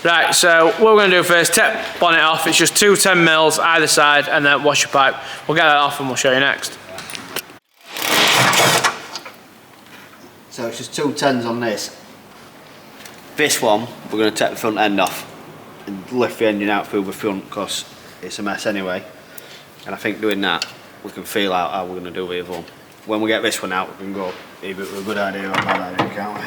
Right, so what we're going to do first, take bonnet off. It's just 2 10mm either side, and then wash your pipe. We'll get that off and we'll show you next. So it's just 2 10s on this. This one, we're going to take the front end off and lift the engine out through the front because it's a mess anyway. And I think doing that, we can feel out how we're going to do the other one. When we get this one out, we can go either a good idea or a bad idea, can't we?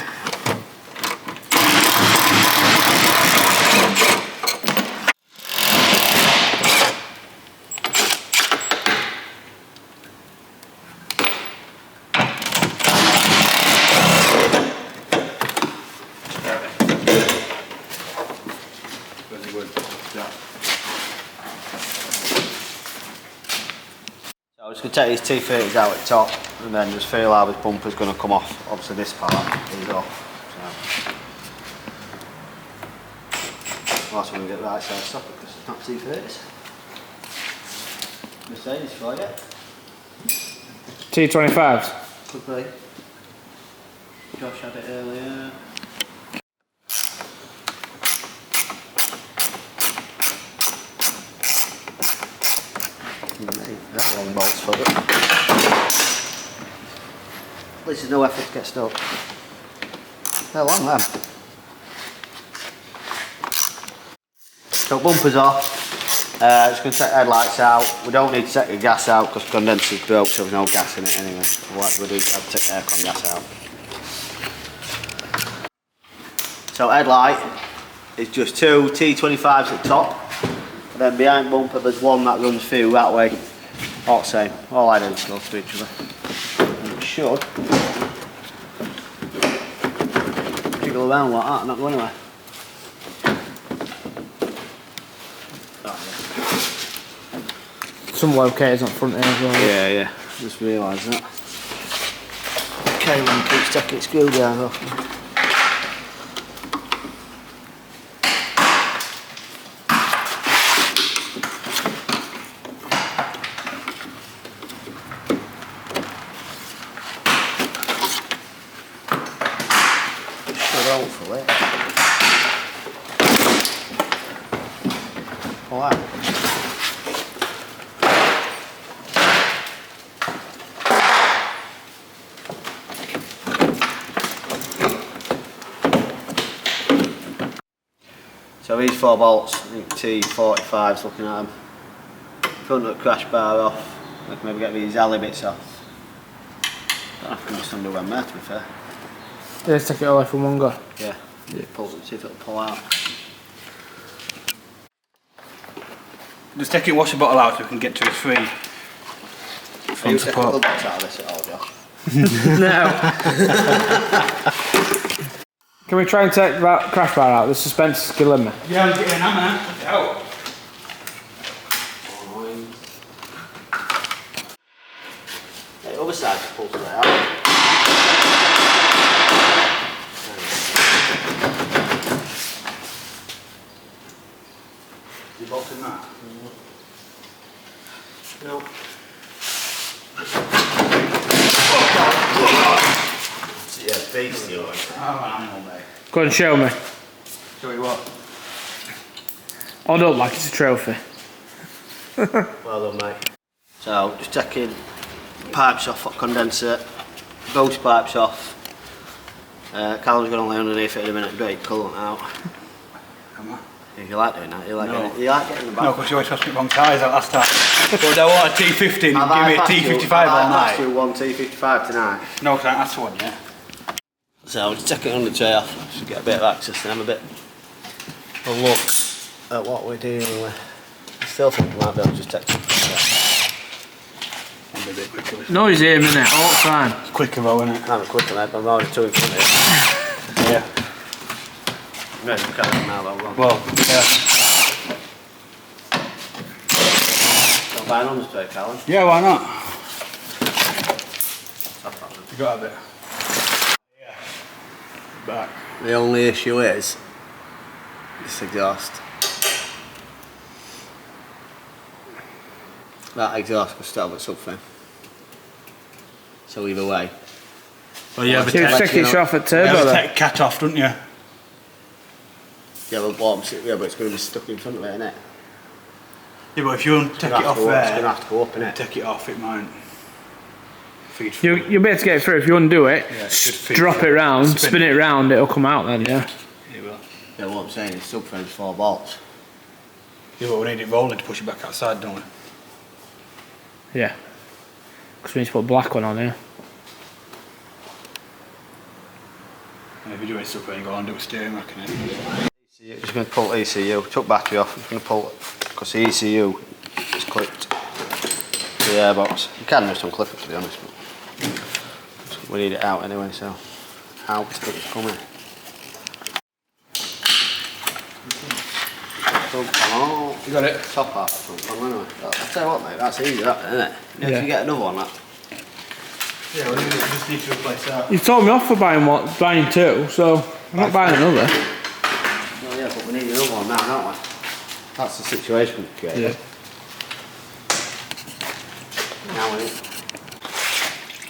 So I'm just going to take these T30s out at the top and then just feel how this bumper's going to come off. Obviously this part is off. So last one we get the right side stopper because it's not T30s. Mercedes CLA. T25s? Could be. Josh had it earlier. That long bolt's for it. At least there's no effort to get stuck. They're long them. So bumper's off. Just going to take the headlights out. We don't need to take the gas out because the condenser's broke, so there's no gas in it anyway. What we do is take the aircon gas out. So headlight is just 2 T25s at the top. And then behind bumper there's one that runs through that way. All the same. All I do is go to each other. And it should jiggle around like that and not go anywhere. Oh, yeah. Some locators on front here as well. Yeah, yeah. Just realised that. Okay, when you keep taking screwdriver off. Hopefully. Pull out. So these 4 bolts, I think T45's looking at them. Front of the crash bar off. I can maybe get these alley bits off. I can just undo them there, to be fair. Yeah, let's take it all off in one go. Yeah, see if it'll pull out. Just take it, wash the bottle out so we can get to its free. Can you take a little bit out of this at all, Josh? No. Can we try and take that crash bar out? The suspensor's killing me. Yeah, I'm getting an hammer. Take it out. The other side just pulls it out. You bolting that? No. Yeah, beastie. I'm an animal, mate. Go and show me. Show you what? I don't like it's a trophy. Well done, mate. So, just taking pipes off, condenser, both pipes off. Callum's going to lay underneath it in a minute, break coolant out. Yeah, you like doing that? You like getting the back? No, because you always cost me wrong tyres out last time. But I want a T50 and give me a T55 all night. You one T55 tonight. No, because that's the one, yeah. So just take it on the tray off, just get a bit of access and have a bit of look at what we're dealing with. I still think we might be able to just take some. Noise here, minute, all the time. It's quicker though, isn't it? I'm quicker, mate, but I'm already 2 in front of you. Yeah. Right, we can't now, though. Well, yeah. Don't buy an on the tray, Callum. Yeah, why not? You got a bit. Yeah. Back. The only issue is this exhaust. That exhaust could start with something. So either way. Well, you have a take it off at turbo you have then. take cat off, don't you? Yeah, but it's going to be stuck in front of it, isn't it? Yeah, but if you take it off there, it's going to have to go up, innit? take it off, it might feed through. You'll be able to get it through if you undo it. Yeah, it should feed drop through. it round, spin it round, it'll come out then. Yeah. It will. Yeah, what I'm saying is subframe's 4 bolts. Yeah, but we need it rolling to push it back outside, don't we? Yeah. Because we need to put a black one on here. And if you're doing subframe, go on and do a steering rack in it. Just going to pull the ECU, took battery off, just going to pull it, because the ECU is clipped to the airbox. You can just unclip it, to be honest, but we need it out anyway, so out it's coming. Oh, You got it? top half anyway. I'll tell you what, mate, that's easy, that, isn't it? Yeah. If you get another one, that. Yeah, we just need to replace that. You told me off for buying two, so I'm not buying another. Well, yeah, but we need another one now, don't we? That's the situation we've created. Yeah. Now we need.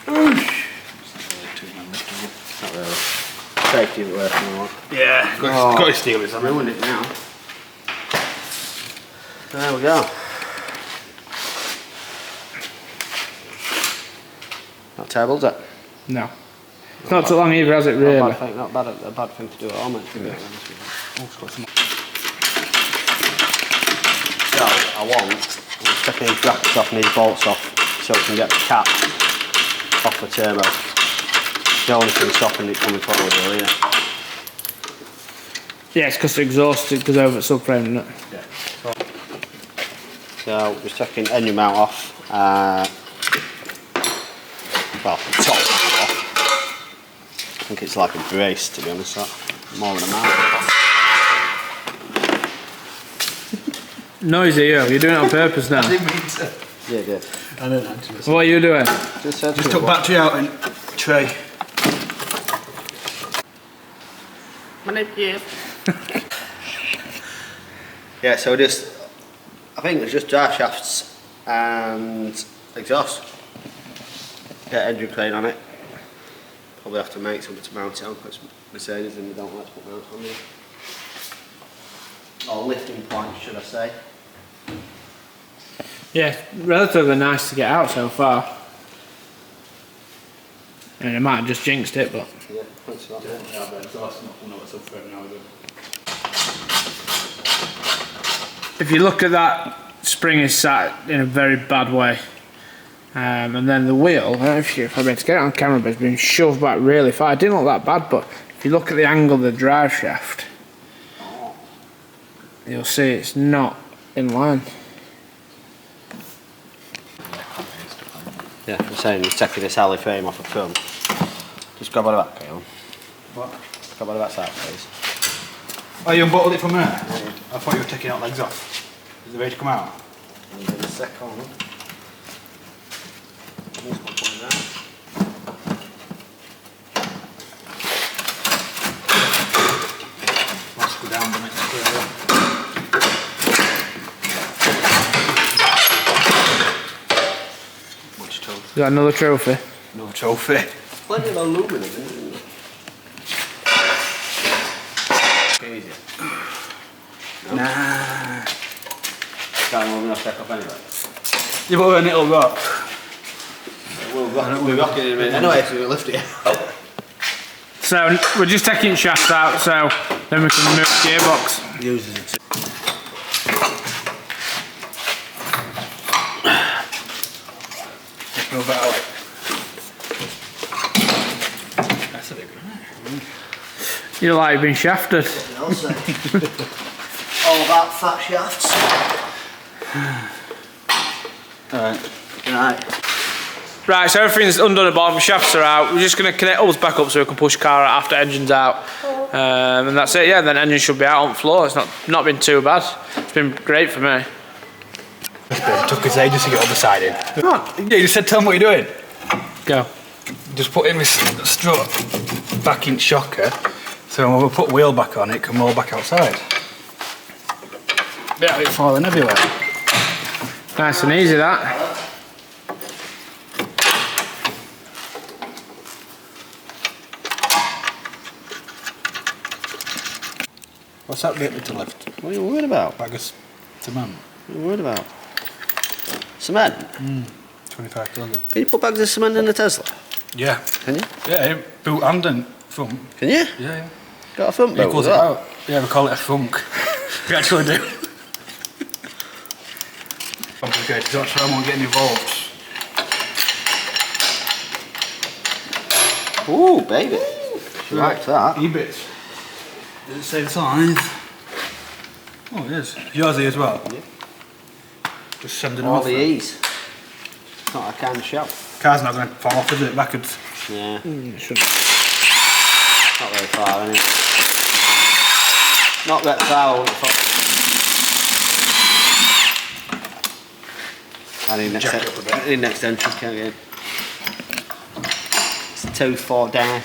Not really. Safety isn't working or what? Yeah, got his steel, isn't it? Ruined it now. There we go. Not terrible, is it? No. It's not too long either, has it, really? Not bad, a bad thing to do at all, mate. To be honest with you. So, I'm just taking these brackets off and these bolts off so we can get the cap off the turbo. The only thing stopping it coming forward, really, yeah. Yeah, it's because the exhaust goes over at subframe, isn't it? Yeah. So, just taking engine mount off. Well, the top off. I think it's like a brace, to be honest, that. More than a mount. Noisy, you're doing it on purpose now. I didn't mean to. Yeah, yeah. I don't actually. What are you doing? Just Took battery out and tray. Yeah, so I think it's just drive shafts and exhaust. Get engine crane on it. Probably have to make something to mount it on because Mercedes and they don't like to put mounts on there. Or lifting points, should I say. Yeah, relatively nice to get out so far. I mean, I might have just jinxed it, but... Yeah, thanks for that. Yeah, but exhaust not coming out of subframe now, is it? If you look at that, spring is sat in a very bad way. And then the wheel, I don't know if I've been to get it on camera, but it's been shoved back really far. It didn't look that bad, but if you look at the angle of the drive shaft, you'll see it's not in line. Yeah, I'm saying he's taking this alley frame off the front. Just grab on the back, Caleb. What? Grab on the back side, please. Oh, you unbottled it from there? I thought you were taking out legs off. Is it ready to come out? And then a second. This one coming out. Let's go down the next further. What's your toast? You got another trophy? No trophy. Plenty of aluminum, isn't it? Easy. Nah. Can't move enough take off anyway. You put a little rock. We're rocking in a minute anyway, so we'll lift it out. So, we're just taking shafts out, so then we can remove the gearbox. Uses it. Just move it out. That's a big one, isn't it? You look like you've been shafted. All about fat shafts. Alright. Right. Right, so everything's undone at the bottom, shafts are out. We're just going to connect hubs back up so we can push car out after engine's out. And that's it, yeah, then engine should be out on the floor. It's not been too bad. It's been great for me. It took us ages to get on the side in. Come on. Yeah, you said tell them what you're doing. Go. Just put in this strut back in shocker, so when we put wheel back on it can roll back outside. Bit of it falling everywhere. Nice and easy, that. What's that bit to lift? What are you worried about? Bag of cement. What are you worried about? Cement? 25 kilograms. Can you put bags of cement in the Tesla? Yeah. Can you? Yeah, boot and then front. Can you? Yeah. Got a front boot? Equals it out. Yeah, we call it a funk. We actually do. Complicated, so I won't get involved. Ooh, baby. She likes that. E-bits. Does it say the size? Oh, it is. Yours here as well? Yeah. Just send it All off. the E's. It's not a can shop. Car's not going to fall off, is it? Backwards. Yeah. It shouldn't. Not very far, is it? Not that far, I wouldn't have thought. I need next, Jack it up a bit. I need next entrance, can't get in. It's 2 4 down.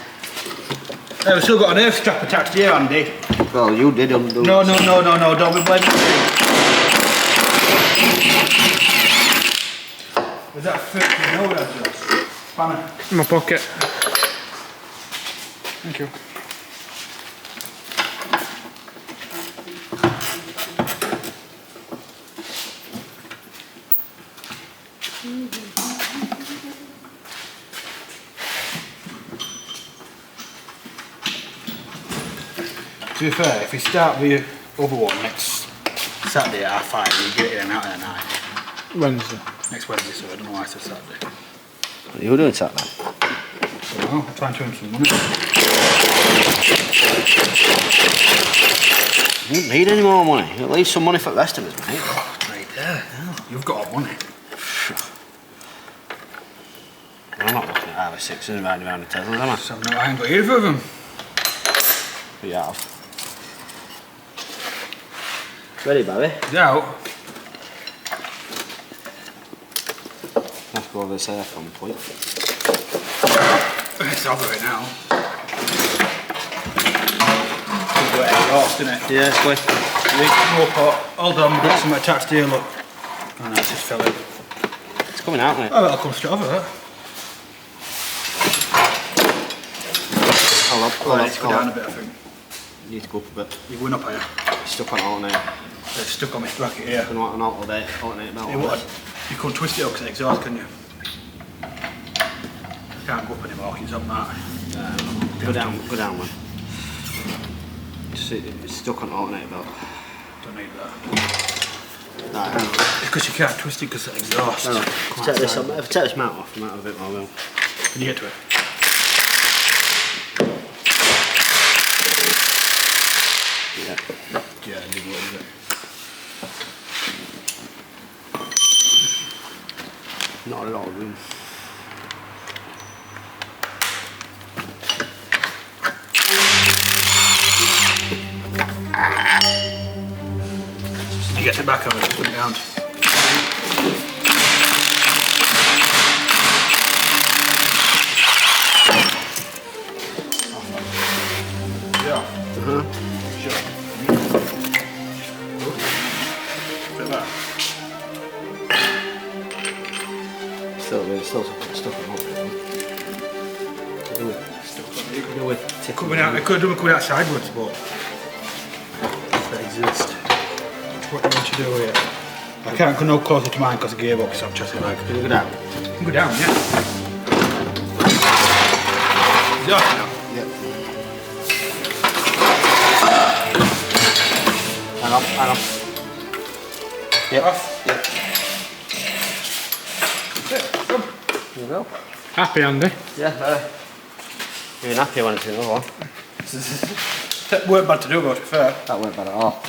Hey, we've still got an earth strap attached here, Andy. Well, you did undo. No, don't be blaming me. Is that fit? You know what I've just? Spanner. In my pocket. Thank you. To be fair, if you start with your other one next Saturday at 5, you get it in and out in a night. Wednesday. Next Wednesday, so I don't know why I said Saturday. What are you doing Saturday? Well, I'm trying to earn some money. You don't need any more money. You'll leave some money for the rest of us, mate. Oh, right there. You've got our money. I'm not looking at either 6 and riding around the Tesla, am I? So no, I ain't got either of them. But you have. Ready, Barry? Yeah. Let's go over this air from point. It's over it now. It's got exhaust in it. Yeah, it's quick. Hold on, we've got some attached here, look. Oh no, it's just fell in. It's coming out, mate. Oh, that'll come straight over that. Hold up, Oh, it's go down a bit, I think. You need to go up a bit. You're going up here. It's stuck on alternator. It's stuck on this bracket here. You can want an alternator belt. Hey, what? You couldn't twist it up because it's exhaust, can you? Can't go up anymore, it's up that. Go down one. It's stuck on alternator belt. Don't need that. Right, hang on. It's because you can't twist it because it's exhaust. Hang on. If I take this mount off, I might have a bit more room. Can you get to it? Yeah. Yeah, I did what is it? Not a lot of room. You get it back on it, put it down. Yeah. Sure. Bit of that. Still stuff on it. It could have done coming out sideways, but they exist. What do you want to do here? I can't go no closer to mine because the gearbox is on chassis bag. Can you go down? You can go down, yeah. Is it off now? Yep. Hang on. Yep. Off? Yep. There you go. Happy, Andy? Yeah, you're happy when it's in the other one. That weren't bad to do, but to be fair. That weren't bad at all.